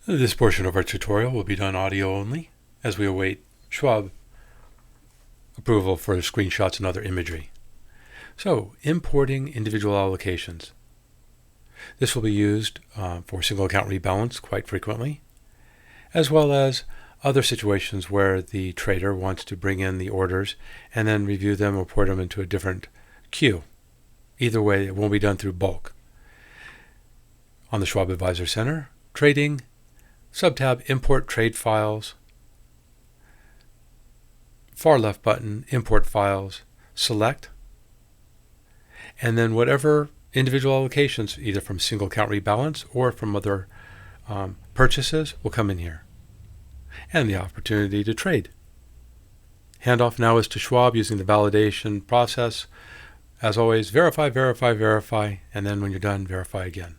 This portion of our tutorial will be done audio only as we await Schwab approval for screenshots and other imagery. So, importing individual allocations. This will be used for single account rebalance quite frequently, as well as other situations where the trader wants to bring in the orders and then review them or port them into a different queue. Either way, it won't be done through bulk. On the Schwab Advisor Center, Trading, subtab Import Trade Files, far left button, Import Files, select, and then whatever individual allocations, either from single account rebalance or from other purchases, will come in here. And the opportunity to trade. Handoff now is to Schwab using the validation process. As always, verify, verify, verify, and then when you're done, verify again.